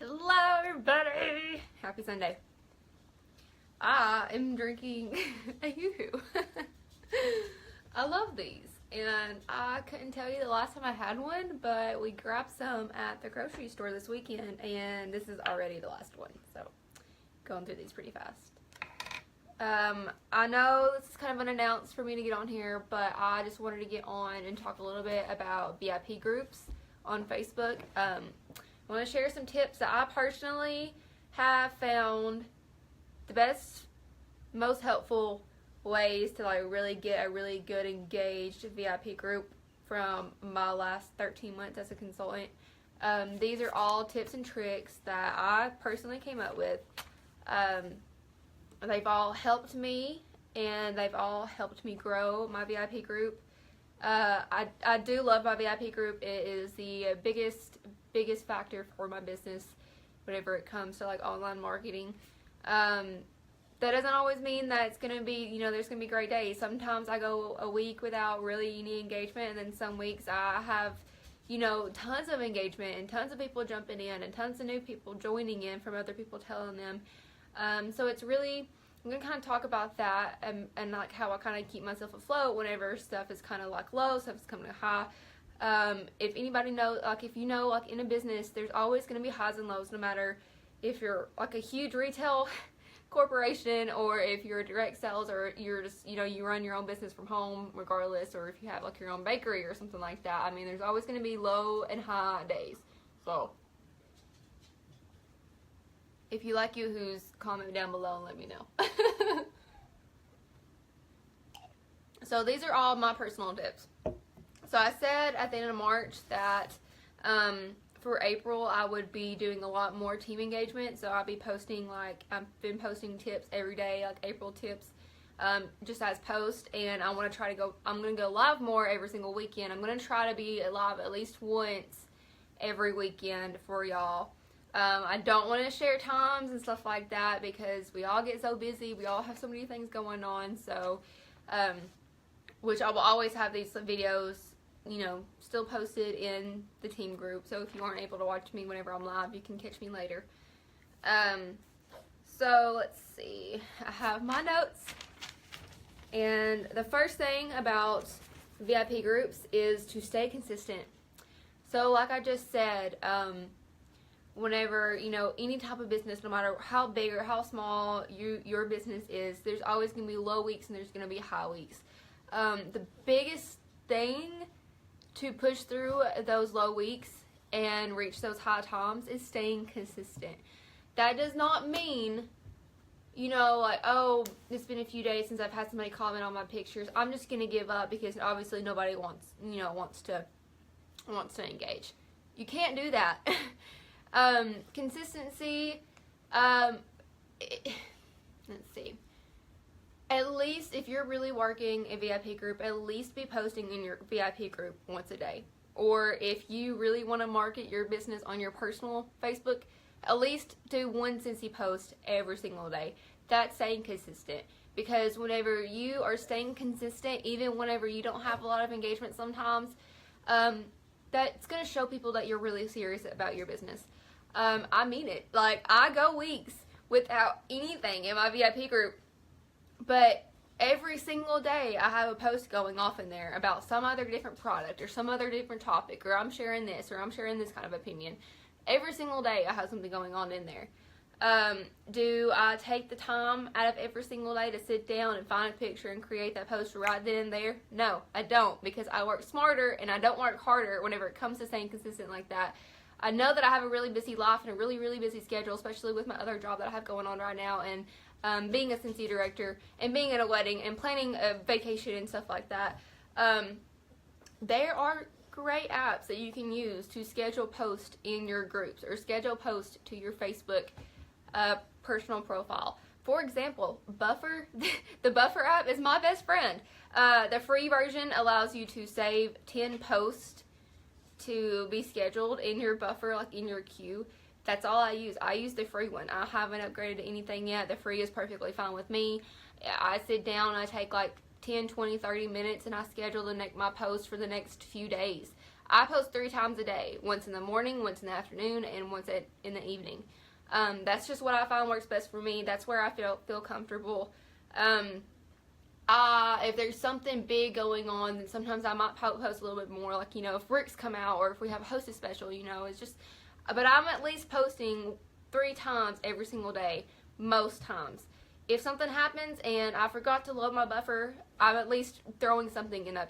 Hello everybody! Happy Sunday. I am drinking a yoo-hoo. I love these and I couldn't tell you the last time I had one, but we grabbed some at the grocery store this weekend and this is already the last one, so going through these pretty fast. I know this is kind of unannounced for me to get on here, but I just wanted to get on and talk a little bit about VIP groups on Facebook. I want to share some tips that I personally have found the best, most helpful ways to like really get a really good engaged VIP group from my last 13 months as a consultant. These are all tips and tricks that I personally came up with. They've all helped me and they've all helped me grow my VIP group. I do love my VIP group. It is the biggest factor for my business whenever it comes to like online marketing. That doesn't always mean that it's gonna be, you know, there's gonna be great days. Sometimes I go a week without really any engagement, and then some weeks I have, you know, tons of engagement and tons of people jumping in and tons of new people joining in from other people telling them. So it's really, I'm gonna kind of talk about that and like how I kind of keep myself afloat whenever stuff is kind of like low, stuff is coming high. If anybody knows, like if you know, like in a business, there's always going to be highs and lows, no matter if you're like a huge retail corporation or if you're a direct sales or you're just, you know, you run your own business from home regardless, or if you have like your own bakery or something like that. I mean, there's always going to be low and high days. So if you like yoo-hoos, comment down below and let me know. So these are all my personal tips. So I said at the end of March that for April I would be doing a lot more team engagement. So I'll be posting, like, I've been posting tips every day, like April tips, just as posts. And I want to try to go, I'm going to go live more every single weekend. I'm going to try to be live at least once every weekend for y'all. I don't want to share times and stuff like that because we all get so busy. We all have so many things going on. So, which I will always have these videos, you know, still posted in the team group. So if you aren't able to watch me whenever I'm live, you can catch me later. So let's see. I have my notes. And the first thing about VIP groups is to stay consistent. So like I just said, whenever, you know, any type of business, no matter how big or how small your business is, there's always going to be low weeks and there's going to be high weeks. The biggest thing to push through those low weeks and reach those high times is staying consistent. That does not mean, you know, like, oh, it's been a few days since I've had somebody comment on my pictures, I'm just going to give up because obviously nobody wants to engage. You can't do that. Consistency, let's see. At least if you're really working a VIP group, at least be posting in your VIP group once a day. Or if you really want to market your business on your personal Facebook, at least do one Scentsy post every single day. That's staying consistent. Because whenever you are staying consistent, even whenever you don't have a lot of engagement sometimes, that's going to show people that you're really serious about your business. I mean it. Like, I go weeks without anything in my VIP group. But every single day I have a post going off in there about some other different product or some other different topic, or I'm sharing this or I'm sharing this kind of opinion. Every single day I have something going on in there. Do I take the time out of every single day to sit down and find a picture and create that post right then and there? No, I don't, because I work smarter and I don't work harder whenever it comes to staying consistent like that. I know that I have a really busy life and a really, really busy schedule, especially with my other job that I have going on right now, and being a Scentsy director and being at a wedding and planning a vacation and stuff like that. There are great apps that you can use to schedule posts in your groups or schedule posts to your Facebook personal profile. For example, Buffer, the Buffer app is my best friend. The free version allows you to save 10 posts to be scheduled in your Buffer, like in your queue. That's all I use. I use the free one. I haven't upgraded to anything yet. The free is perfectly fine with me. I sit down, I take like 10, 20, 30 minutes and I schedule my post for the next few days. I post 3 times a day, once in the morning, once in the afternoon, and once in the evening. That's just what I find works best for me. That's where I feel comfortable. If there's something big going on, then sometimes I might post a little bit more, like, if Rick's come out, or if we have a hostess special, it's just, but I'm at least posting 3 times every single day, most times. If something happens and I forgot to load my buffer, I'm at least throwing something in that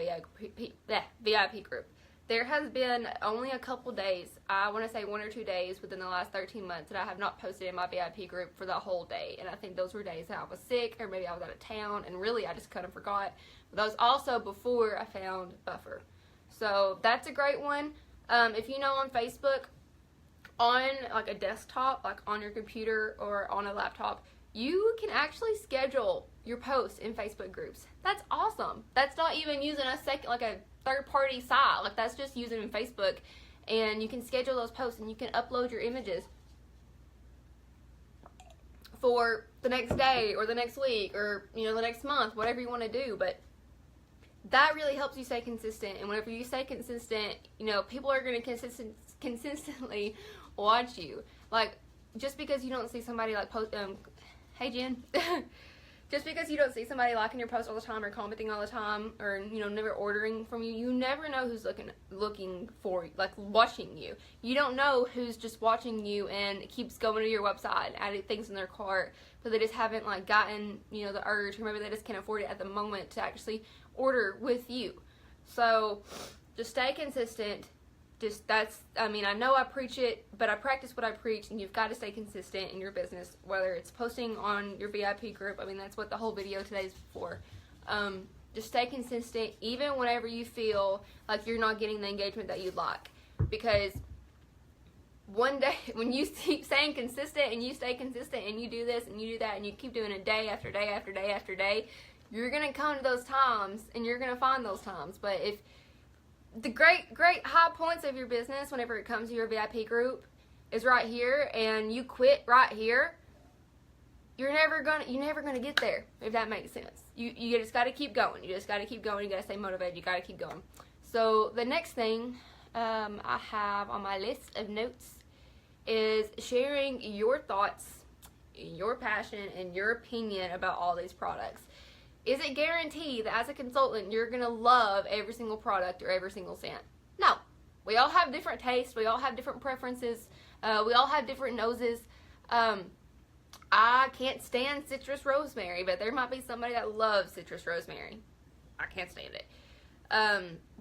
VIP group. There has been only a couple days, I want to say 1 or 2 days within the last 13 months that I have not posted in my VIP group for the whole day. And I think those were days that I was sick, or maybe I was out of town, and really I just kind of forgot. But that was also before I found buffer. So that's a great one. If you know, on Facebook, on like a desktop, like on your computer or on a laptop, you can actually schedule your posts in Facebook groups. That's awesome. That's not even using a third-party site. Like, that's just using in Facebook, and you can schedule those posts, and you can upload your images for the next day or the next week or the next month, whatever you want to do. But that really helps you stay consistent, and whenever you stay consistent, people are going to consistently watch you. Like, just because you don't see somebody like post, hey Jen. Just because you don't see somebody liking your post all the time or commenting all the time, or never ordering from you, you never know who's looking for, like, watching you. You don't know who's just watching you and keeps going to your website and adding things in their cart, but they just haven't like gotten the urge, or maybe they just can't afford it at the moment to actually order with you. So just stay consistent. I know I preach it, but I practice what I preach, and you've got to stay consistent in your business, whether it's posting on your VIP group. That's what the whole video today is for. Just stay consistent, even whenever you feel like you're not getting the engagement that you'd like, because one day, when you keep staying consistent, and you stay consistent, and you do this, and you do that, and you keep doing it day after day after day after day, you're going to come to those times, and you're going to find those times. But if the great high points of your business, whenever it comes to your VIP group, is right here, and you quit right here, you're never gonna get there, if that makes sense. You just got to keep going. You just got to keep going. You got to stay motivated. You got to keep going. So the next thing I have on my list of notes is sharing your thoughts, your passion, and your opinion about all these products. Is it guaranteed that as a consultant you're going to love every single product or every single scent? No. We all have different tastes. We all have different preferences. We all have different noses. I can't stand citrus rosemary, but there might be somebody that loves citrus rosemary. I can't stand it.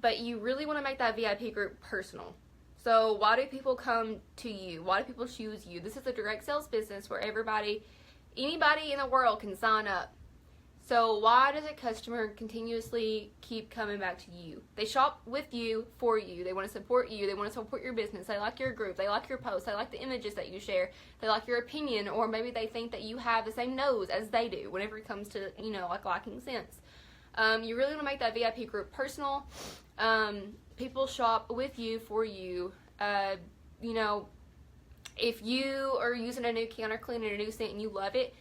But you really want to make that VIP group personal. So why do people come to you? Why do people choose you? This is a direct sales business where anybody in the world can sign up. So why does a customer continuously keep coming back to you? They shop with you, for you. They want to support you. They want to support your business. They like your group. They like your posts. They like the images that you share. They like your opinion, or maybe they think that you have the same nose as they do whenever it comes to, like liking scents. You really want to make that VIP group personal. People shop with you, for you. If you are using a new counter clean and a new scent and you love it,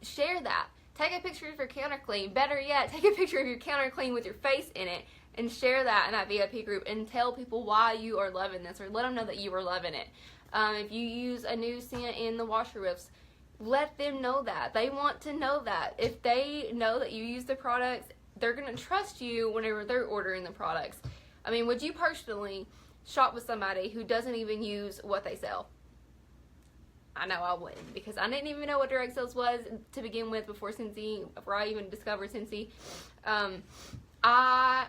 share that. Take a picture of your counter clean. Better yet, take a picture of your counter clean with your face in it and share that in that VIP group, and tell people why you are loving this, or let them know that you are loving it. If you use a new scent in the washer whiffs, let them know that. They want to know that. If they know that you use the products, they're going to trust you whenever they're ordering the products. Would you personally shop with somebody who doesn't even use what they sell? I know I wouldn't, because I didn't even know what direct sales was to begin with before I even discovered Scentsy.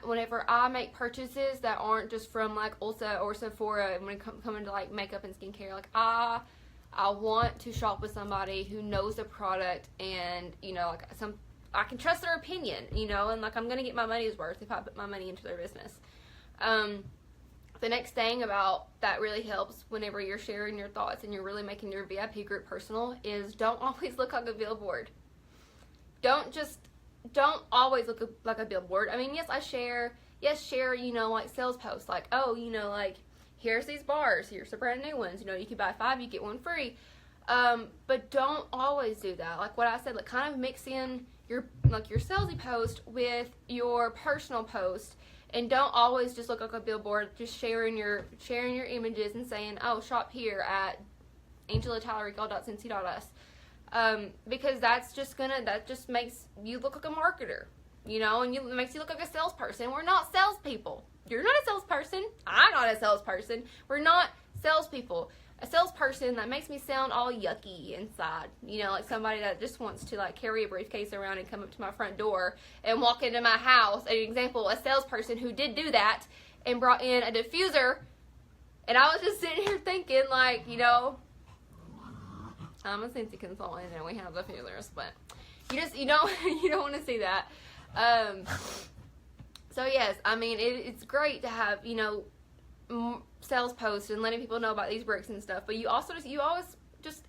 Whenever I make purchases that aren't just from like Ulta or Sephora, when it comes to like makeup and skincare, like I want to shop with somebody who knows the product, and I can trust their opinion, and like I'm gonna get my money's worth if I put my money into their business. The next thing about that really helps whenever you're sharing your thoughts and you're really making your VIP group personal is don't always look like a billboard. Don't always look like a billboard. Yes, share, like sales posts, like, like, here's these bars, here's the brand new ones, you can buy 5, you get 1 free. But don't always do that. Like what I said, like kind of mix in your salesy post with your personal post, And don't always just look like a billboard, just sharing your images and saying, oh, shop here at angelatalarico.scentsy.us. Because that just makes you look like a marketer, you know, and it makes you look like a salesperson. We're not salespeople. You're not a salesperson. I'm not a salesperson. We're not salespeople. A salesperson, that makes me sound all yucky inside, you know, like somebody that just wants to like carry a briefcase around and come up to my front door and walk into my house. An example, a salesperson who did do that and brought in a diffuser, and I was just sitting here thinking, like, you know, I'm a Scentsy consultant and we have diffusers, but you don't want to see that. So yes, I mean, it's great to have, you know, sales posts and letting people know about these bricks and stuff, but you always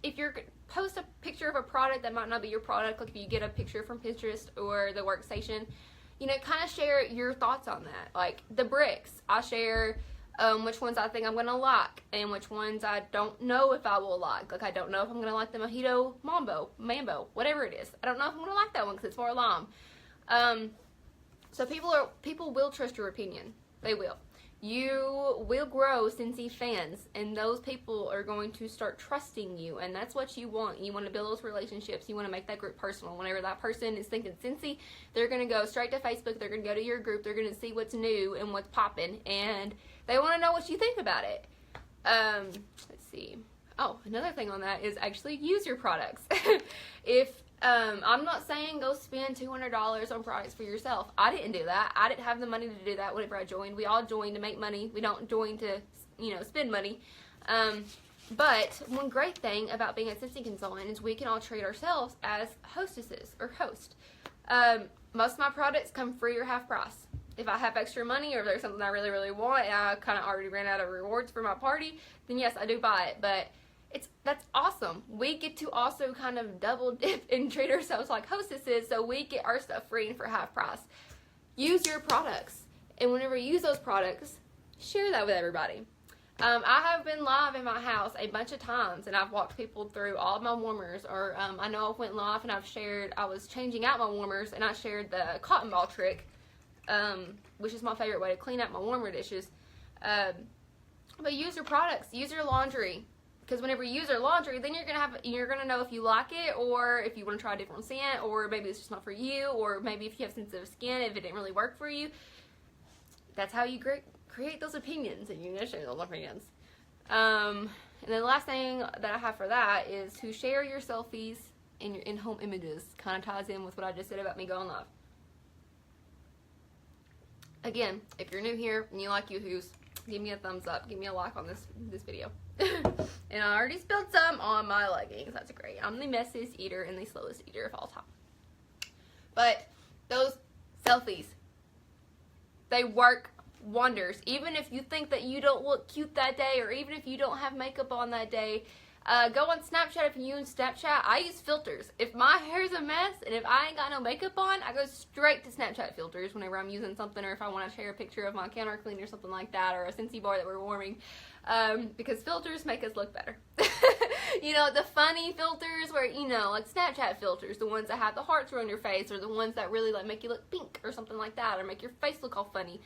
if you're post a picture of a product that might not be your product, like if you get a picture from Pinterest or the workstation, you know, kind of share your thoughts on that. Like the bricks, I share which ones I think I'm going to like and which ones I don't know if I will like. Like I don't know if I'm going to like the Mojito Mambo, whatever it is. I don't know if I'm going to like that one because it's more lime. So people will trust your opinion. They will. You will grow Scentsy fans, and those people are going to start trusting you, and that's what you want. You want to build those relationships. You want to make that group personal. Whenever that person is thinking Scentsy, they're going to go straight to Facebook. They're going to go to your group. They're going to see what's new and what's popping, and they want to know what you think about it. Let's see. Oh, another thing on that is actually use your products. I'm not saying go spend $200 on products for yourself. I didn't do that. I didn't have the money to do that whenever I joined. We all join to make money. We don't join to, you know, spend money. But one great thing about being a Scentsy consultant is we can all treat ourselves as hostesses or host. Most of my products come free or half price. If I have extra money or if there's something I really, really want and I kind of already ran out of rewards for my party, then yes, I do buy it. But that's awesome. We get to also kind of double dip and treat ourselves like hostesses, so we get our stuff free and for half price. Use your products, and whenever you use those products, share that with everybody. I have been live in my house a bunch of times, and I've walked people through all of my warmers, or I know I went live and I was changing out my warmers, and I shared the cotton ball trick, which is my favorite way to clean out my warmer dishes. But use your products, use your laundry. Because whenever you use your laundry, then you're gonna know if you like it, or if you want to try a different scent, or maybe it's just not for you, or maybe if you have sensitive skin, if it didn't really work for you. That's how you create those opinions, and you're gonna share those opinions. And then the last thing that I have for that is to share your selfies and your in-home images. Kind of ties in with what I just said about me going live. Again, if you're new here and you like Yoo-hoos, give me a thumbs up, give me a like on this video. And I already spilled some on my leggings. That's great. I'm the messiest eater and the slowest eater of all time. But those selfies, they work wonders. Even if you think that you don't look cute that day, or even if you don't have makeup on that day, go on Snapchat. If you use Snapchat, I use filters. If my hair's a mess and if I ain't got no makeup on, I go straight to Snapchat filters whenever I'm using something, or if I want to share a picture of my counter cleaner or something like that, or a Scentsy bar that we're warming. Because filters make us look better. You know, the funny filters where, you know, like Snapchat filters, the ones that have the hearts around your face, or the ones that really like make you look pink or something like that, or make your face look all funny.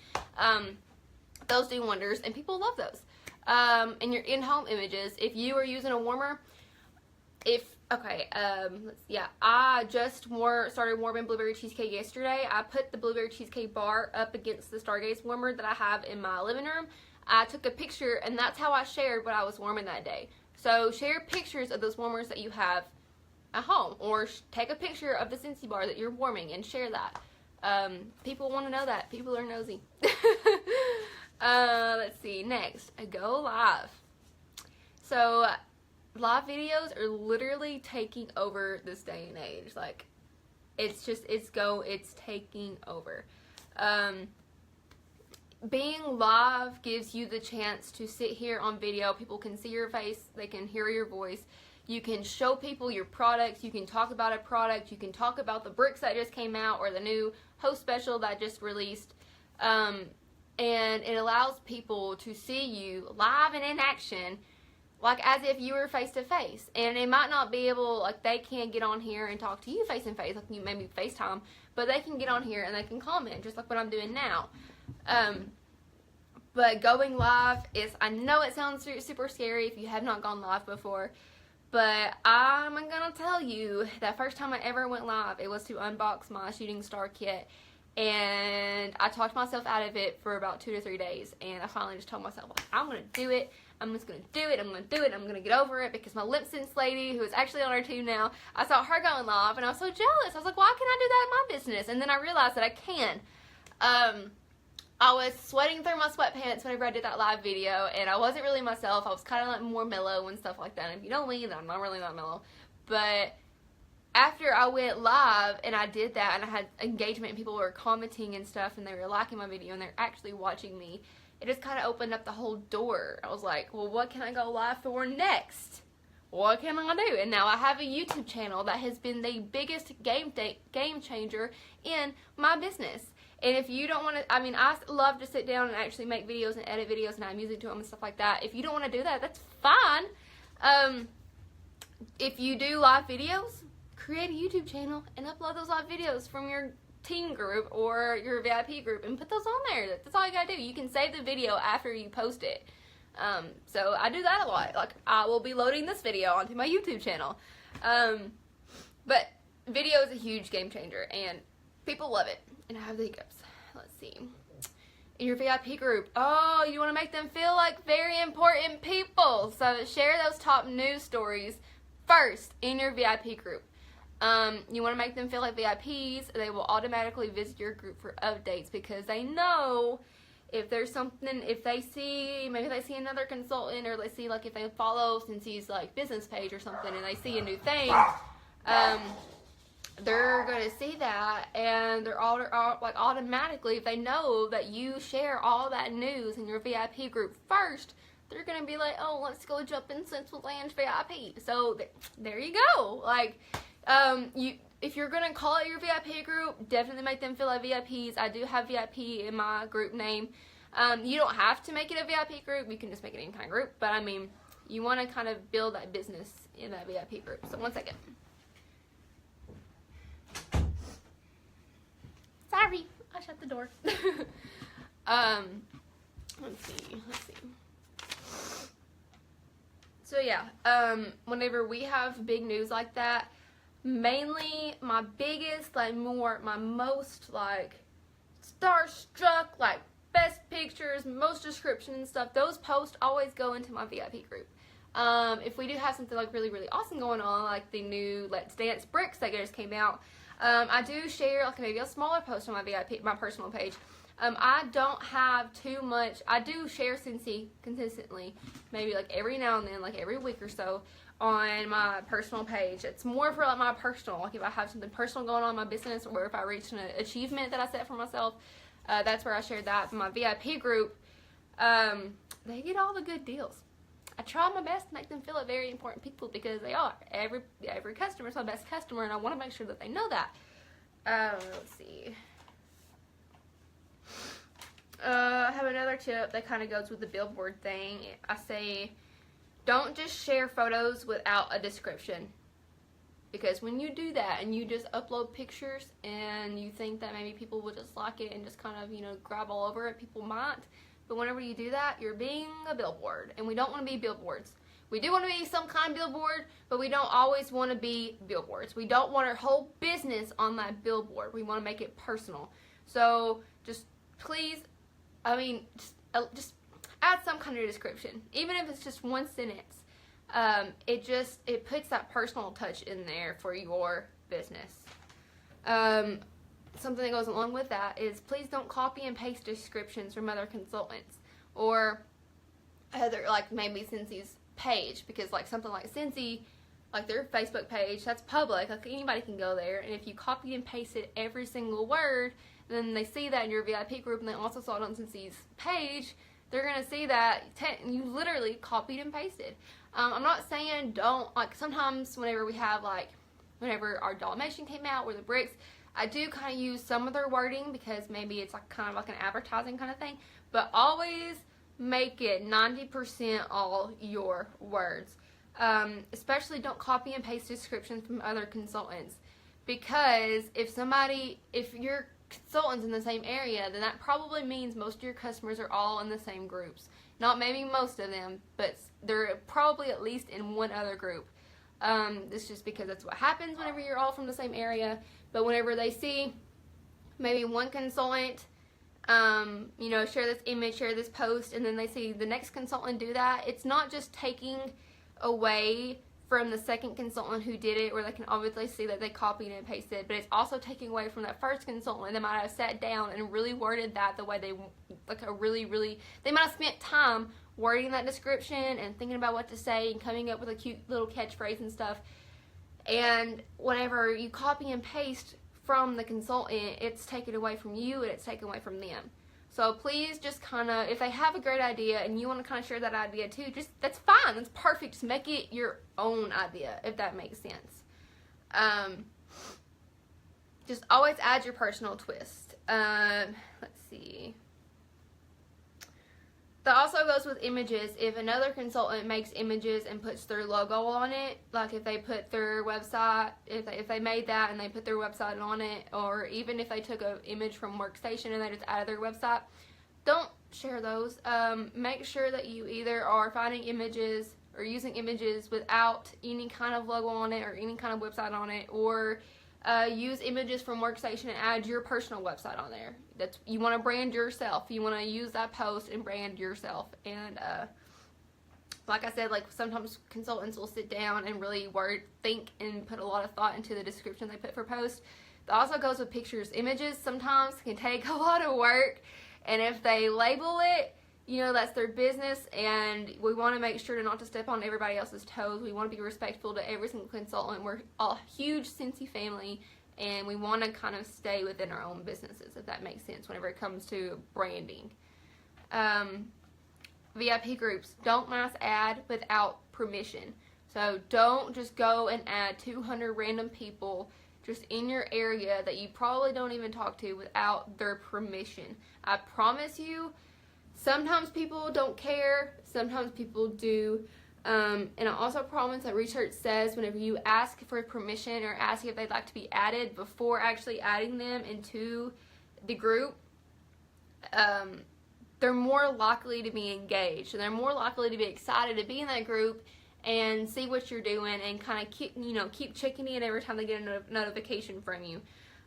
Those do wonders, and people love those. And your in-home images, if you are using a warmer, I just started warming blueberry cheesecake yesterday. I put the blueberry cheesecake bar up against the Stargaze warmer that I have in my living room. I took a picture, and that's how I shared what I was warming that day. So share pictures of those warmers that you have at home, or take a picture of the Scentsy bar that you're warming and share that. People want to know that. People are nosy. Let's see. Next, go live. So live videos are literally taking over this day and age. Like, it's taking over. Being live gives you the chance to sit here on video. People can see your face. They can hear your voice. You can show people your products. You can talk about a product. You can talk about the bricks that just came out, or the new host special that just released. And it allows people to see you live and in action, like as if you were face to face. And they might not be able, like, they can't get on here and talk to you face to face, like you maybe FaceTime, but they can get on here and they can comment, just like what I'm doing now. But going live is, I know it sounds super scary if you have not gone live before, but I'm gonna tell you that first time I ever went live, it was to unbox my shooting star kit, and I talked myself out of it for about 2 to 3 days, and I finally just told myself, like, I'm gonna do it. I'm just gonna do it. I'm gonna get over it, because my lip sync lady, who is actually on our team now, I saw her going live, and I was so jealous. I was like, why can't I do that in my business? And then I realized that I can. I was sweating through my sweatpants whenever I did that live video, and I wasn't really myself. I was kind of like more mellow and stuff like that. And if you know me, then I'm not really that mellow. But after I went live and I did that, and I had engagement, and people were commenting and stuff, and they were liking my video, and they're actually watching me, it just kind of opened up the whole door. I was like, well, what can I go live for next? What can I do? And now I have a YouTube channel that has been the biggest game changer in my business. And if you don't want to, I mean, I love to sit down and actually make videos and edit videos and add music to them and stuff like that. If you don't want to do that, that's fine. If you do live videos, create a YouTube channel and upload those live videos from your team group or your VIP group and put those on there. That's all you gotta do. You can save the video after you post it. So I do that a lot. Like, I will be loading this video onto my YouTube channel. But video is a huge game changer, and people love it. And I have the hiccups. Let's see. In your VIP group, oh, you want to make them feel like very important people. So share those top news stories first in your VIP group. You want to make them feel like VIPs. They will automatically visit your group for updates, because they know if there's something, if they see, maybe they see another consultant, or they see, like, if they follow Scentsy like business page or something, and they see a new thing, they're going to see that, and they're all like, automatically, if they know that you share all that news in your VIP group first, they're going to be like, oh, let's go jump in Central Land VIP. So there you go. Like, if you're going to call it your VIP group, definitely make them feel like VIPs. I do have VIP in my group name. You don't have to make it a VIP group. You can just make it any kind of group. But, I mean, you want to kind of build that business in that VIP group. So, one second. Sorry, I shut the door. Let's see. So yeah, whenever we have big news like that, mainly my biggest, like, my most, like, starstruck, like, best pictures, most description and stuff, those posts always go into my VIP group. If we do have something, like, really, really awesome going on, like the new Let's Dance bricks that just came out, I do share, like, maybe a smaller post on my VIP, my personal page. I don't have too much. I do share Scentsy consistently, maybe, like, every now and then, like, every week or so, on my personal page. It's more for, like, my personal, like, if I have something personal going on in my business, or if I reach an achievement that I set for myself, that's where I share that. In my VIP group, they get all the good deals. I try my best to make them feel like very important people, because they are. Every customer is my best customer, and I want to make sure that they know that. Let's see. I have another tip that kind of goes with the billboard thing. I say, don't just share photos without a description. Because when you do that and you just upload pictures and you think that maybe people will just like it and just kind of, grab all over it, people might. But whenever you do that, you're being a billboard. And we don't want to be billboards. We do want to be some kind of billboard, but we don't always want to be billboards. We don't want our whole business on that billboard. We want to make it personal. So just please, just add some kind of description. Even if it's just one sentence. It puts that personal touch in there for your business. Something that goes along with that is, please don't copy and paste descriptions from other consultants or other, like, maybe Scentsy's page, because, like, something like Scentsy, like, their Facebook page, that's public, like, anybody can go there, and if you copy and paste it every single word, then they see that in your VIP group, and they also saw it on Scentsy's page, they're going to see that you literally copied and pasted. I'm not saying don't, like, sometimes whenever we have, like, whenever our Dalmatian came out, or the bricks, I do kind of use some of their wording, because maybe it's, like, kind of like an advertising kind of thing, but always make it 90% all your words. Especially don't copy and paste descriptions from other consultants, because if consultants in the same area, then that probably means most of your customers are all in the same groups. Not maybe most of them, but they're probably at least in one other group. This is just because that's what happens whenever you're all from the same area. But whenever they see maybe one consultant, you know, share this image, share this post, and then they see the next consultant do that, it's not just taking away from the second consultant who did it, where they can obviously see that they copied and pasted, but it's also taking away from that first consultant. They might have sat down and really worded that the way they, like a really, they might have spent time wording that description and thinking about what to say and coming up with a cute little catchphrase and stuff. And whenever you copy and paste from the consultant, it's taken away from you and it's taken away from them. So please just kind of, if they have a great idea and you want to kind of share that idea too, just, that's fine, that's perfect. Just make it your own idea, if that makes sense. Just always add your personal twist. Let's see. That also goes with images. If another consultant makes images and puts their logo on it, like if they put their website, if they made that and they put their website on it, or even if they took an image from Workstation and they just added their website, don't share those. Make sure that you either are finding images or using images without any kind of logo on it or any kind of website on it, or use images from Workstation and add your personal website on there. That's, you want to brand yourself. You want to use that post and brand yourself. And like I said, like sometimes consultants will sit down and really think and put a lot of thought into the description they put for posts. That also goes with pictures. Images sometimes can take a lot of work, and if they label it, you know, that's their business, and we want to make sure not to step on everybody else's toes. We want to be respectful to every single consultant. We're a huge Scentsy family, and we want to kind of stay within our own businesses, if that makes sense, whenever it comes to branding. VIP groups, don't mass add without permission. So don't just go and add 200 random people just in your area that you probably don't even talk to without their permission. I promise you, sometimes people don't care, sometimes people do, and I also promise that research says whenever you ask for permission or ask if they'd like to be added before actually adding them into the group, they're more likely to be engaged, and they're more likely to be excited to be in that group and see what you're doing and kind of keep checking in every time they get a notification from you.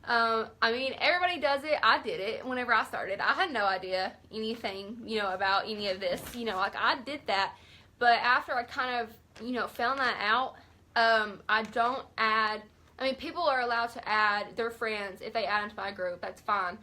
I mean, everybody does it. I did it whenever I started. I had no idea anything, about any of this. Like I did that. But after I kind of, found that out, I don't add, people are allowed to add their friends if they add into my group. That's fine.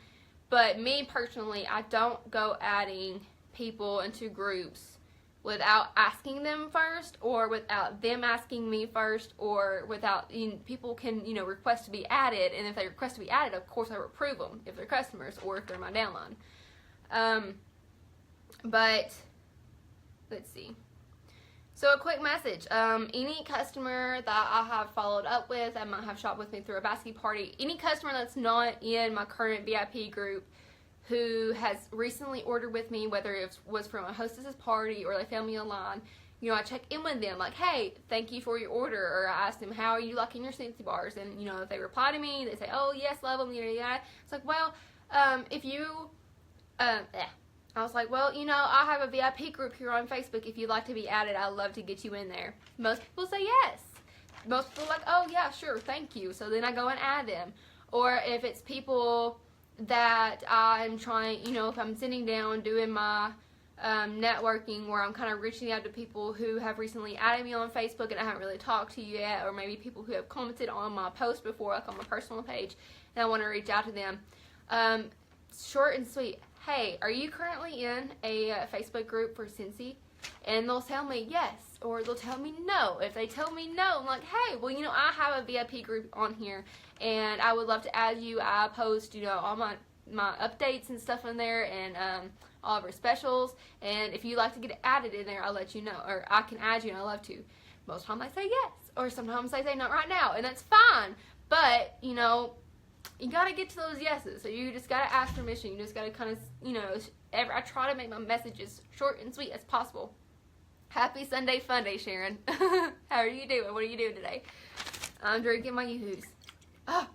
But me personally, I don't go adding people into groups without asking them first, or without them asking me first, or without, people can, request to be added, and if they request to be added, of course I will approve them if they're customers or if they're my downline. But let's see. So a quick message, any customer that I have followed up with, that might have shopped with me through a basket party, any customer that's not in my current VIP group who has recently ordered with me, whether it was from a hostess's party or they found me online, I check in with them like, hey, thank you for your order, or I ask them, how are you liking your Scentsy bars? And, if they reply to me, they say, oh, yes, love them, yada. It's like, well, if you, I was like, well, I have a VIP group here on Facebook. If you'd like to be added, I'd love to get you in there. Most people say yes. Most people are like, oh, yeah, sure, thank you. So then I go and add them. Or if it's people that I'm trying, if I'm sitting down doing my networking, where I'm kind of reaching out to people who have recently added me on Facebook and I haven't really talked to you yet, or maybe people who have commented on my post before, like on my personal page, and I want to reach out to them. Short and sweet. Hey, are you currently in a Facebook group for Scentsy? And they'll tell me yes, or they'll tell me no. If they tell me no, I'm like, hey, well, I have a VIP group on here, and I would love to add you. I post, all my updates and stuff in there, and all of our specials. And if you'd like to get added in there, I'll let you know, or I can add you, and I love to. Most times they say yes, or sometimes they say not right now, and that's fine. But you gotta get to those yeses. So you just gotta ask permission. You just gotta kind of, I try to make my messages short and sweet as possible. Happy Sunday Fun Day, Sharon. How are you doing? What are you doing today? I'm drinking my yoo-hoos. Oh,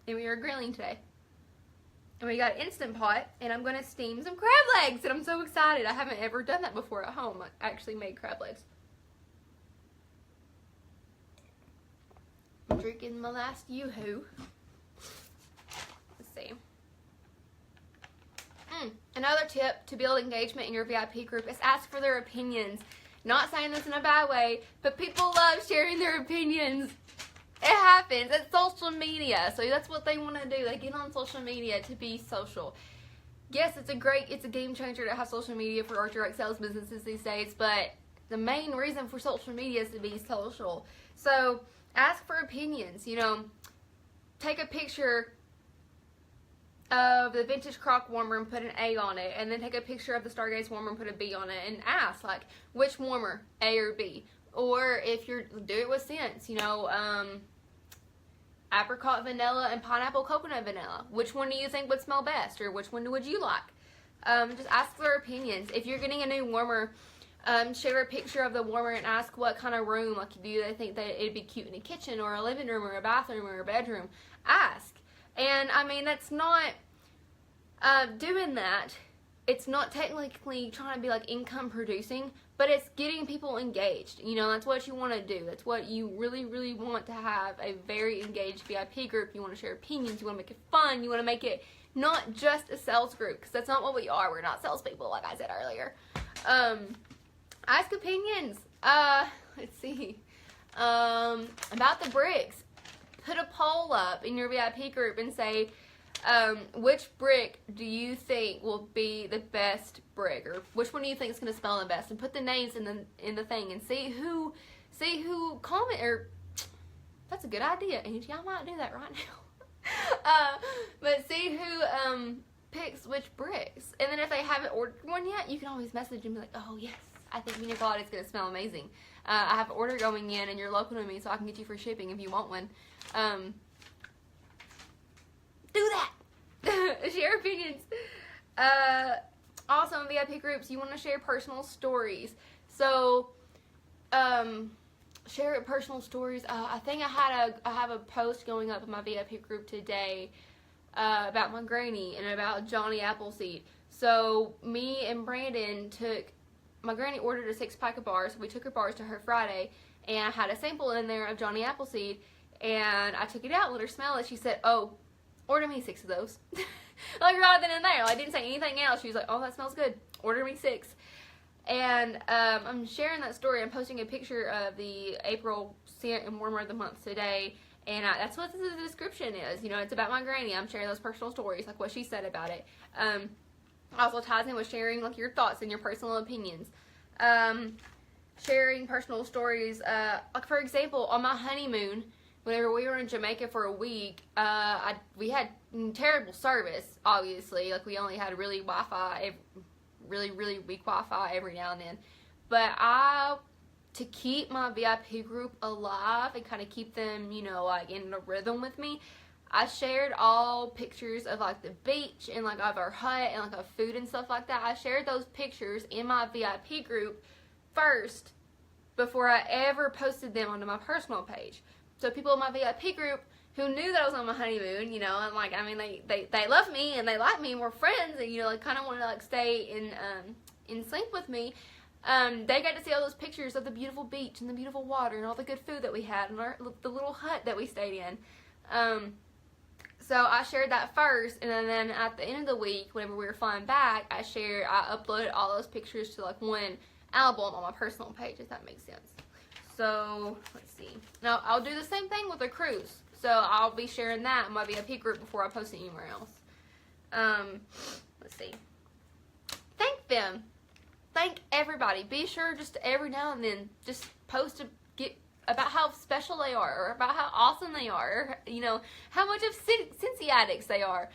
and we are grilling today. And we got an Instant Pot, and I'm going to steam some crab legs, and I'm so excited. I haven't ever done that before at home. I actually made crab legs. I'm drinking my last Yoo-hoo. Let's see. Another tip to build engagement in your VIP group is ask for their opinions. Not saying this in a bad way, but people love sharing their opinions. It happens. It's social media, so that's what they want to do. They get on social media to be social. Yes, it's a game changer to have social media for our direct sales businesses these days, but the main reason for social media is to be social. So ask for opinions. You know, take a picture of the vintage crock warmer and put an A on it, and then take a picture of the Stargaze warmer and put a B on it, and ask, like, which warmer, A or B? Or if you're, do it with scents, you know, apricot vanilla and pineapple coconut vanilla. Which one do you think would smell best, or which one would you like? Just ask their opinions. If you're getting a new warmer, share a picture of the warmer and ask what kind of room, like, do they think that it'd be cute in a kitchen or a living room or a bathroom or a bedroom? Ask. And, I mean, that's not, doing that, it's not technically trying to be, like, income producing, but it's getting people engaged. You know, that's what you want to do. That's what you really, really want to have, a very engaged VIP group. You want to share opinions. You want to make it fun. You want to make it not just a sales group, because that's not what we are. We're not salespeople, like I said earlier. Ask opinions. Let's see. About the bricks. Put a poll up in your VIP group and say, which brick do you think will be the best brick, or which one do you think is going to smell the best, and put the names in the thing and see who comment. Or that's a good idea, Angie. I might do that right now. But see who picks which bricks, and then if they haven't ordered one yet, you can always message them and be like, oh yes, I think Pina Colada is going to smell amazing. I have an order going in, and you're local to me, so I can get you free shipping if you want one. Do that. Share opinions. Also in VIP groups, you want to share personal stories. So, share personal stories. I think I have a post going up in my VIP group today about my granny and about Johnny Appleseed. So me and Brandon my granny ordered a 6-pack of bars. So we took her bars to her Friday, and I had a sample in there of Johnny Appleseed, and I took it out and let her smell it. She said, oh, order me 6 of those. Like, right then and there. Like, I didn't say anything else. She was like, oh, that smells good. Order me 6. And I'm sharing that story. I'm posting a picture of the April scent and warmer of the month today. And that's what the description is. You know, it's about my granny. I'm sharing those personal stories, like what she said about it. Also ties in with sharing, like, your thoughts and your personal opinions. Sharing personal stories. Like, for example, on my honeymoon, whenever we were in Jamaica for a week, we had terrible service, obviously. Like, we only had really really weak Wi-Fi every now and then. But to keep my VIP group alive and kind of keep them, you know, like, in a rhythm with me, I shared all pictures of, like, the beach and, like, of our hut and, like, of food and stuff like that. I shared those pictures in my VIP group first before I ever posted them onto my personal page. So people in my VIP group who knew that I was on my honeymoon, you know, and, like, I mean, they love me and they like me and we're friends, and, you know, like, kind of want to, like, stay in sync with me. They got to see all those pictures of the beautiful beach and the beautiful water and all the good food that we had and the little hut that we stayed in. So I shared that first, and then at the end of the week, whenever we were flying back, I uploaded all those pictures to, like, one album on my personal page, if that makes sense. So, let's see. Now, I'll do the same thing with a cruise. So, I'll be sharing that in my VIP group before I post it anywhere else. Let's see. Thank them. Thank everybody. Be sure just every now and then just post about how special they are, or about how awesome they are, or, you know, how much of Scentsy addicts they are.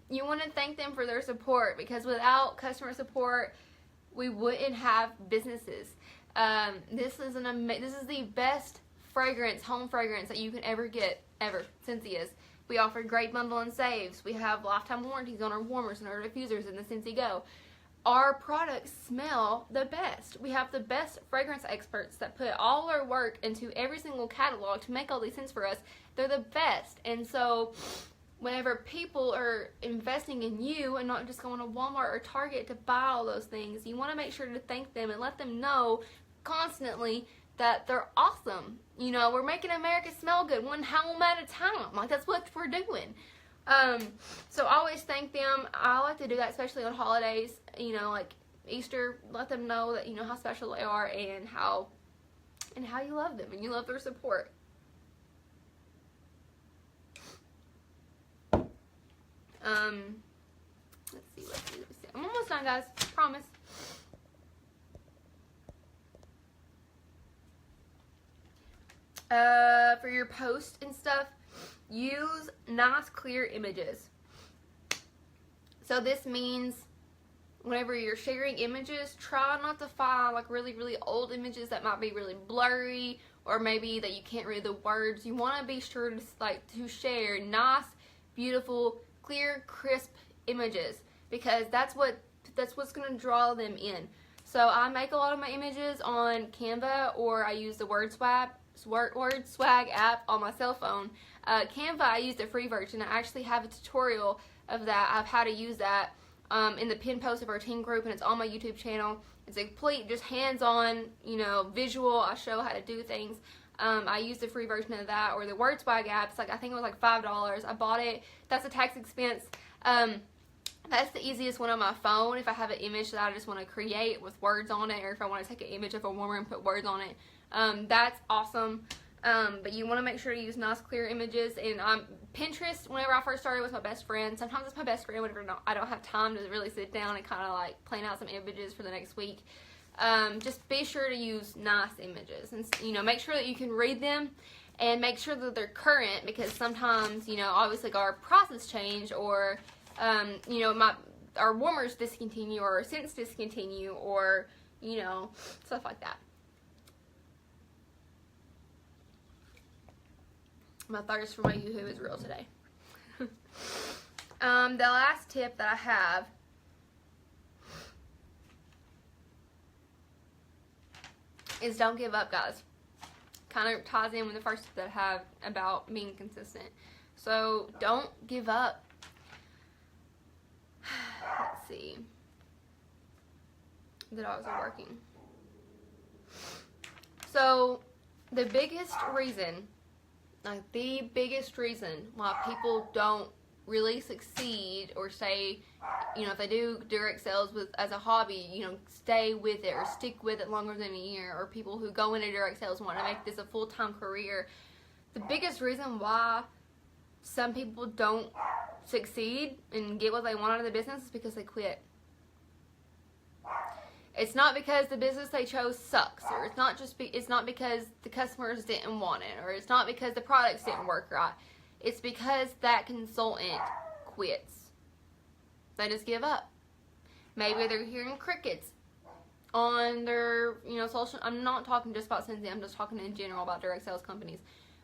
You want to thank them for their support, because without customer support, we wouldn't have businesses. This is the best fragrance, home fragrance that you can ever get, ever. Scentsy is. We offer great bundle and saves. We have lifetime warranties on our warmers and our diffusers in the Scentsy Go. Our products smell the best. We have the best fragrance experts that put all their work into every single catalog to make all these scents for us. They're the best. And so whenever people are investing in you and not just going to Walmart or Target to buy all those things, you want to make sure to thank them and let them know constantly that they're awesome. You know, we're making America smell good one home at a time. Like, that's what we're doing. So always thank them. I like to do that, especially on holidays, you know, like Easter. Let them know that, you know, how special they are and how you love them and you love their support. Let's see. I'm almost done, guys. Promise. For your post and stuff, use nice clear images. So this means whenever you're sharing images, try not to find like really old images that might be really blurry, or maybe that you can't read the words. You want to be sure to share nice, beautiful, clear, crisp images, because that's what's going to draw them in. So I make a lot of my images on Canva, or I use the Word Swag app on my cell phone. Canva, I use the free version. I actually have a tutorial of that, of how to use that, in the pin post of our teen group, and it's on my YouTube channel. It's a complete, just hands-on, you know, visual. I show how to do things. I use the free version of that, or the Word Swag app. It's like, I think it was like $5. I bought it. That's a tax expense. That's the easiest one on my phone. If I have an image that I just want to create with words on it, or if I want to take an image of a woman and put words on it, that's awesome. But you want to make sure to use nice, clear images. And Pinterest, whenever I first started, was my best friend. Sometimes it's my best friend whenever I don't have time to really sit down and kind of like plan out some images for the next week. Just be sure to use nice images, and, you know, make sure that you can read them, and make sure that they're current, because sometimes, you know, obviously our prices change, or you know, our warmers discontinue, or our scents discontinue, or, you know, stuff like that. My thirst for my Yoo-hoo is real today. The last tip that I have is don't give up, guys. Kind of ties in with the first tip that I have about being consistent. So don't give up. Let's see. The dogs are working. So the biggest reason, like the biggest reason why people don't really succeed, or say, you know, if they do direct sales as a hobby, you know, stay with it or stick with it longer than a year, or people who go into direct sales want to make this a full-time career, the biggest reason why some people don't succeed and get what they want out of the business is because they quit. It's not because the business they chose sucks, or it's not because the customers didn't want it, or it's not because the products didn't work right. It's because that consultant quits. They just give up. Maybe they're hearing crickets on their, you know, social. I'm not talking just about Scentsy. I'm just talking in general about direct sales companies.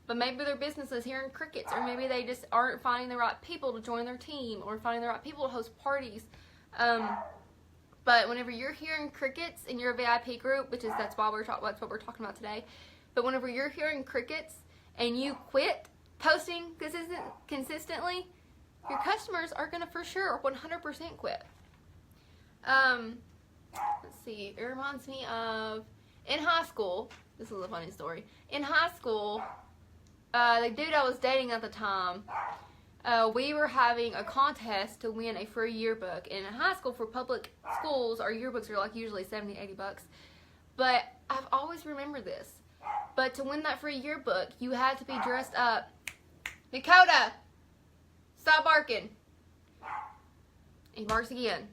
But maybe their business is hearing crickets, or maybe they just aren't finding the right people to join their team, or finding the right people to host parties. But whenever you're hearing crickets in your VIP group, that's what we're talking about today. But whenever you're hearing crickets and you quit posting consistently, your customers are gonna for sure 100% quit. Let's see. It reminds me of, in high school. This is a funny story. In high school, the dude I was dating at the time, we were having a contest to win a free yearbook. And in high school, for public schools, our yearbooks are like usually $70-$80. But I've always remembered this. But to win that free yearbook, you had to be dressed up. Dakota, stop barking. He barks again.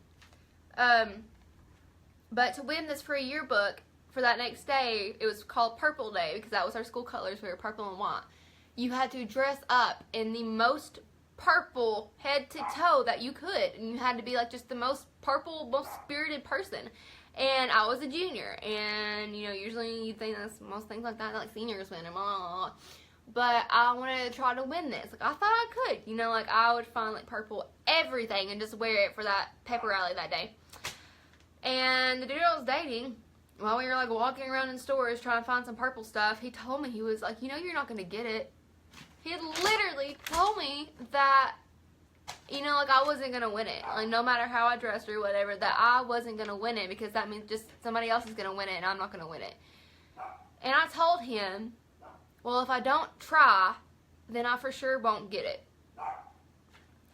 But to win this free yearbook for that next day, it was called Purple Day, because that was our school colors. We were purple and white. You had to dress up in the most purple head to toe that you could, and you had to be like just the most purple, most spirited person. And I was a junior, and you know, usually you think that's most things like that, like seniors win and blah, blah, blah. But I wanted to try to win this. Like, I thought I could, you know, like I would find like purple everything and just wear it for that pepper rally that day. And the dude I was dating, while we were like walking around in stores trying to find some purple stuff, he told me, he was like, you know, you're not going to get it. He had literally told me that you know, like I wasn't going to win it. Like no matter how I dressed or whatever, that I wasn't going to win it because that means just somebody else is going to win it and I'm not going to win it. And I told him, well, if I don't try, then I for sure won't get it.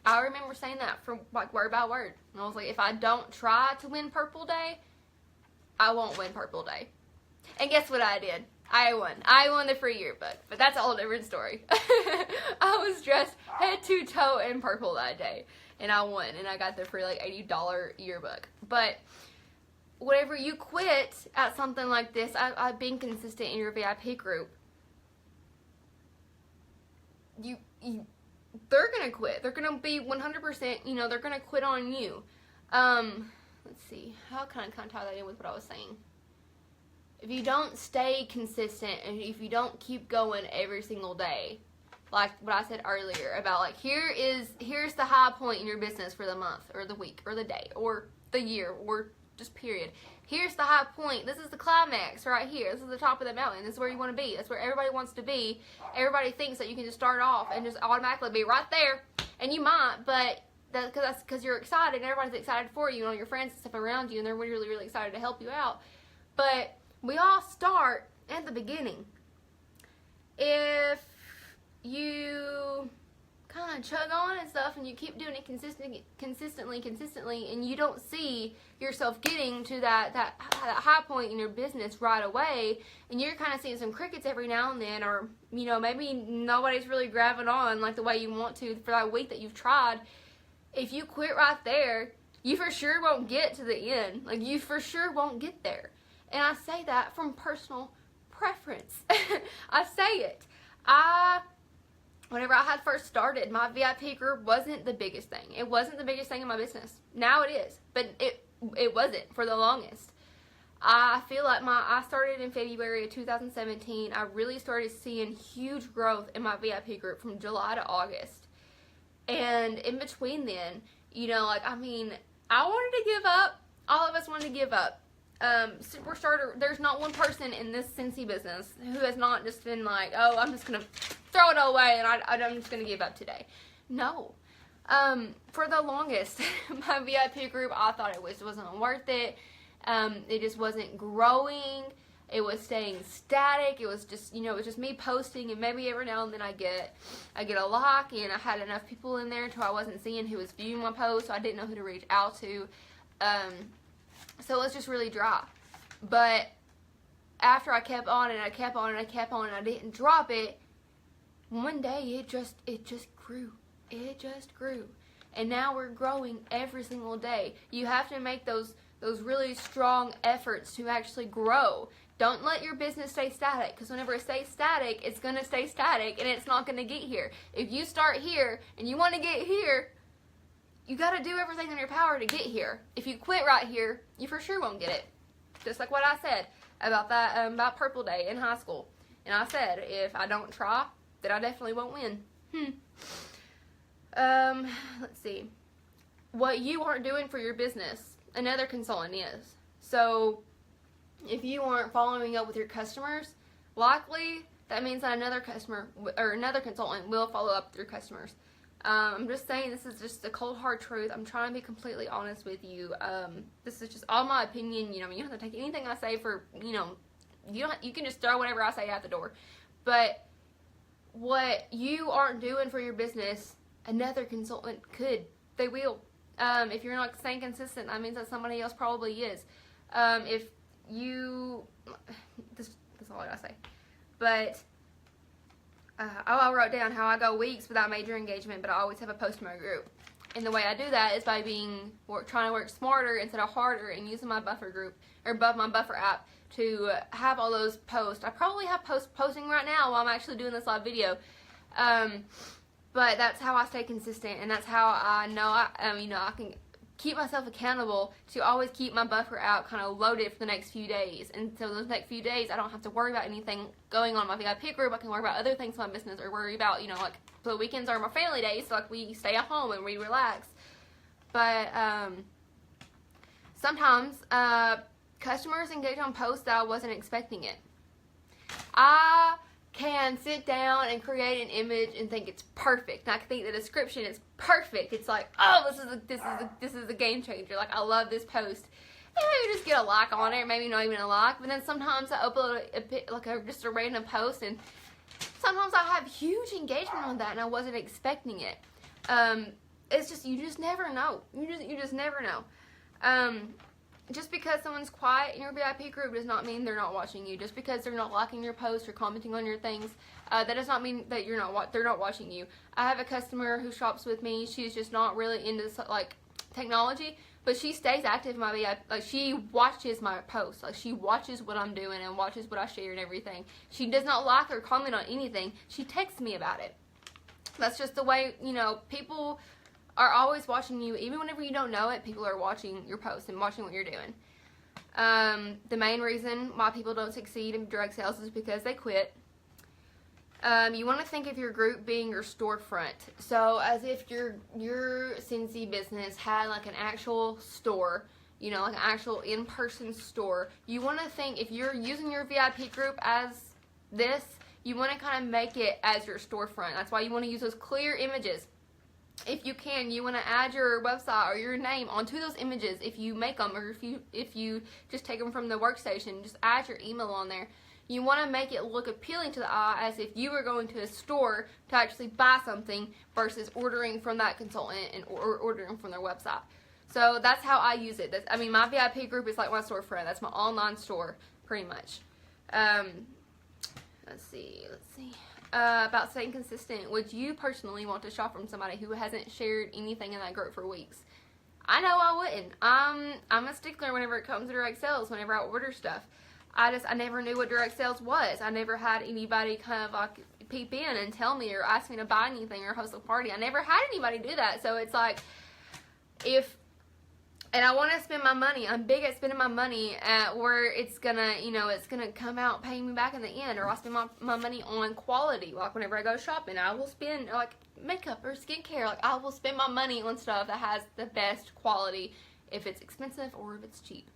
I remember saying that from like word by word. And I was like, if I don't try to win Purple Day, I won't win Purple Day. And guess what I did? I won. I won the free yearbook. But that's a whole different story. I was dressed head to toe in purple that day. And I won. And I got the free like $80 yearbook. But whenever you quit at something like this, I've been consistent in your VIP group. They're going to quit. They're going to be 100%, you know, they're going to quit on you. Let's see. How can I kind of tie that in with what I was saying? If you don't stay consistent and if you don't keep going every single day, like what I said earlier about like here's the high point in your business for the month or the week or the day or the year or just period. Here's the high point. This is the climax right here. This is the top of the mountain. This is where you want to be. That's where everybody wants to be. Everybody thinks that you can just start off and just automatically be right there. And you might, but that's because you're excited and everybody's excited for you and all your friends and stuff around you and they're really, really excited to help you out. But we all start at the beginning. If you kind of chug on and stuff and you keep doing it consistently and you don't see yourself getting to that high point in your business right away and you're kind of seeing some crickets every now and then, or you know, maybe nobody's really grabbing on like the way you want to for that week that you've tried, if you quit right there, you for sure won't get to the end. Like you for sure won't get there. And I say that from personal preference. I say it. Whenever I had first started, my VIP group wasn't the biggest thing. It wasn't the biggest thing in my business. Now it is, but it wasn't for the longest. I feel like I started in February of 2017. I really started seeing huge growth in my VIP group from July to August. And in between then, you know, like, I mean, I wanted to give up. All of us wanted to give up. Super starter, there's not one person in this Scentsy business who has not just been like, oh, I'm just going to throw it all away and I'm just going to give up today. No. For the longest, my VIP group, I thought it wasn't worth it. It just wasn't growing. It was staying static. It was just, you know, it was just me posting and maybe every now and then I get a like, and I had enough people in there until I wasn't seeing who was viewing my post, so I didn't know who to reach out to. So it was just really dry. But after I kept on and I kept on and I kept on and I didn't drop it, one day it just grew. It just grew. And now we're growing every single day. You have to make those really strong efforts to actually grow. Don't let your business stay static, because whenever it stays static, it's going to stay static and it's not going to get here. If you start here and you want to get here, you got to do everything in your power to get here. If you quit right here, you for sure won't get it. Just like what I said about that about Purple Day in high school. And I said, if I don't try, then I definitely won't win. Let's see. What you aren't doing for your business, another consultant is. So if you aren't following up with your customers, likely that means that another customer or another consultant will follow up with your customers. I'm just saying, this is just the cold hard truth. I'm trying to be completely honest with you. This is just all my opinion. You know, you don't have to take anything I say for, you know, you can just throw whatever I say out the door. But what you aren't doing for your business, another consultant could. They will. If you're not staying consistent, that means that somebody else probably is. If you, that's all I gotta say. But I wrote down how I go weeks without major engagement, but I always have a post in my group. And the way I do that is by trying to work smarter instead of harder and using my buffer group, or my buffer app, to have all those posts. I probably have posting right now while I'm actually doing this live video. But that's how I stay consistent, and that's how I know I can keep myself accountable to always keep my buffer out kind of loaded for the next few days. And so those next few days, I don't have to worry about anything going on in my VIP group. I can worry about other things in my business, or worry about, you know, like the weekends are my family days, so like we stay at home and we relax. But sometimes customers engage on posts that I wasn't expecting it. I can sit down and create an image and think it's perfect. And I think the description is perfect. It's like, oh, this is a game changer. Like, I love this post. And maybe just get a like on it, or maybe not even a like. But then sometimes I upload just a random post, and sometimes I have huge engagement on that, and I wasn't expecting it. It's just, you just never know. You just never know. Just because someone's quiet in your VIP group does not mean they're not watching you. Just because they're not liking your posts or commenting on your things, that does not mean that they're not watching you. I have a customer who shops with me. She's just not really into like technology, but she stays active in my VIP. Like, she watches my posts. Like, she watches what I'm doing and watches what I share and everything. She does not like or comment on anything. She texts me about it. That's just the way, people are always watching you. Even whenever you don't know it, people are watching your posts and watching what you're doing. The main reason why people don't succeed in direct sales is because they quit. You want to think of your group being your storefront. So as if your Scentsy business had like an actual store, like an actual in-person store. You want to think, if you're using your VIP group as this, you want to kind of make it as your storefront. That's why you want to use those clear images. If you can, you want to add your website or your name onto those images if you make them, or if you just take them from the workstation, just add your email on there. You want to make it look appealing to the eye, as if you were going to a store to actually buy something versus ordering from that consultant or ordering from their website. So that's how I use it. My VIP group is like my storefront. That's my online store, pretty much. Let's see. About staying consistent. Would you personally want to shop from somebody who hasn't shared anything in that group for weeks? I know I wouldn't. I'm a stickler whenever it comes to direct sales, whenever I order stuff. I never knew what direct sales was. I never had anybody kind of like peep in and tell me or ask me to buy anything or host a party. I never had anybody do that. So it's like, and I want to spend my money. I'm big at spending my money at where it's gonna, it's gonna come out paying me back in the end. Or I'll spend my money on quality. Like, whenever I go shopping, I will spend like makeup or skincare. Like, I will spend my money on stuff that has the best quality, if it's expensive or if it's cheap.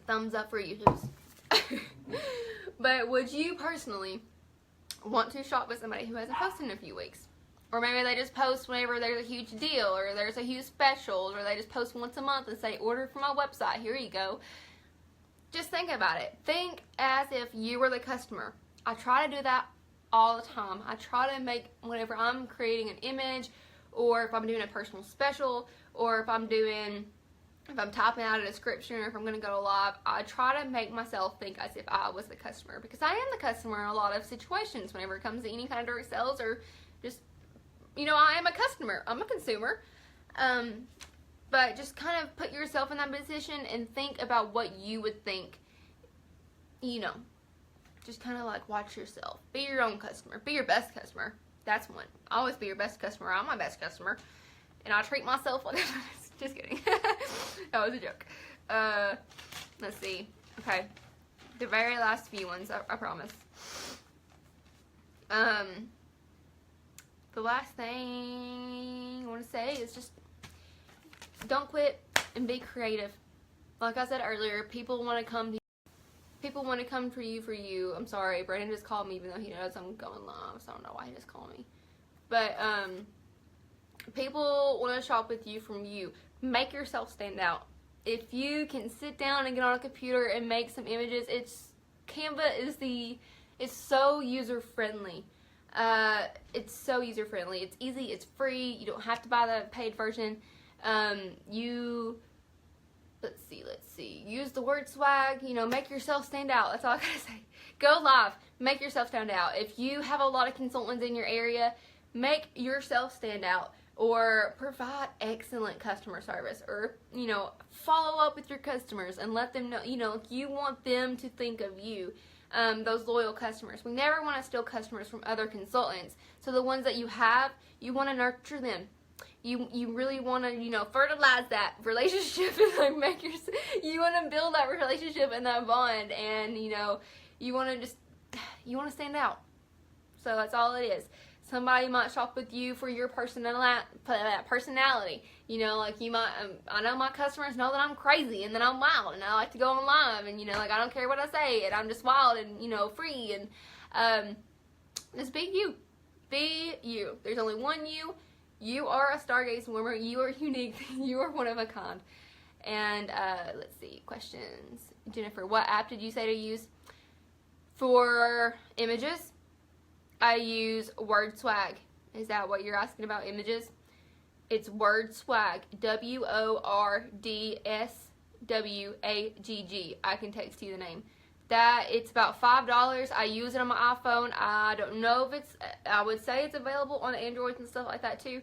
Thumbs up for YouTubes. But would you personally want to shop with somebody who hasn't posted in a few weeks? Or maybe they just post whenever there's a huge deal, or there's a huge special, or they just post once a month and say, order from my website, here you go. Just think about it. Think as if you were the customer. I try to do that all the time. I try to make, whenever I'm creating an image, or if I'm doing a personal special, or if I'm typing out a description, or if I'm going to go live, I try to make myself think as if I was the customer. Because I am the customer in a lot of situations whenever it comes to any kind of direct sales, or just, I am a customer. I'm a consumer. But just kind of put yourself in that position and think about what you would think, Just kind of like watch yourself. Be your own customer. Be your best customer. That's one. Always be your best customer. I'm my best customer. And I treat myself like just kidding. That was a joke. Let's see. Okay. The very last few ones, I promise. The last thing I want to say is just don't quit and be creative. Like I said earlier, people want to come to you. People want to come for you. I'm sorry, Brandon just called me even though he knows I'm going live, so I don't know why he just called me. But people want to shop with you from you. Make yourself stand out. If you can sit down and get on a computer and make some images, Canva is so user friendly. It's so user friendly. It's easy. It's free. You don't have to buy the paid version. Let's see. Use the word swag. Make yourself stand out. That's all I gotta say. Go live. Make yourself stand out. If you have a lot of consultants in your area, make yourself stand out. Or provide excellent customer service. Or, follow up with your customers and let them know, you want them to think of you. Those loyal customers. We never want to steal customers from other consultants. So the ones that you have, you want to nurture them. You really want to, fertilize that relationship and like you want to build that relationship and that bond, and you want to stand out. So that's all it is. Somebody might shop with you for your personality. You know, like you might, I know my customers know that I'm crazy and that I'm wild and I like to go on live and, you know, like I don't care what I say and I'm just wild and, you know, free and just be you. Be you. There's only one you. You are a stargaze swimmer. You are unique. You are one of a kind. And let's see, questions. Jennifer, what app did you say to use? For images, I use WordSwag. Is that what you're asking about, images? It's WordSwag. WORDSWAGG. I can text you the name. It's about $5. I use it on my iPhone. I don't know if it's, I would say it's available on Androids and stuff like that too.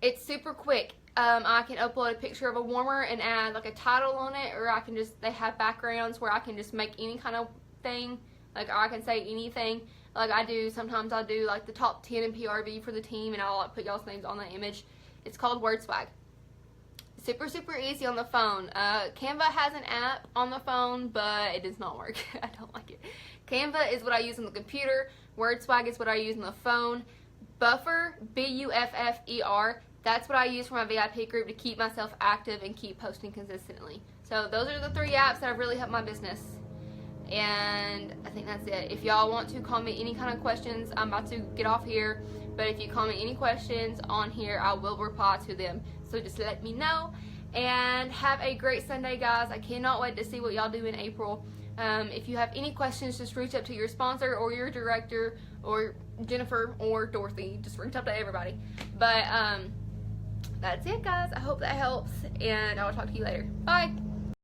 It's super quick. I can upload a picture of a warmer and add like a title on it, or I can just, they have backgrounds where I can just make any kind of thing, like I can say anything, like I do. Sometimes I'll do like the top 10 in PRV for the team and I'll like put y'all's names on the image. It's called WordSwag. Super, super easy on the phone. Canva has an app on the phone, but it does not work. I don't like it. Canva is what I use on the computer. WordSwag is what I use on the phone. Buffer, B-U-F-F-E-R, that's what I use for my VIP group to keep myself active and keep posting consistently. So those are the 3 apps that have really helped my business. And I think that's it. If y'all want to comment any kind of questions, I'm about to get off here. But if you comment any questions on here, I will reply to them. So just let me know. And have a great Sunday, guys. I cannot wait to see what y'all do in April. If you have any questions, just reach up to your sponsor or your director or Jennifer or Dorothy. Just reach up to everybody. But that's it, guys. I hope that helps. And I will talk to you later. Bye.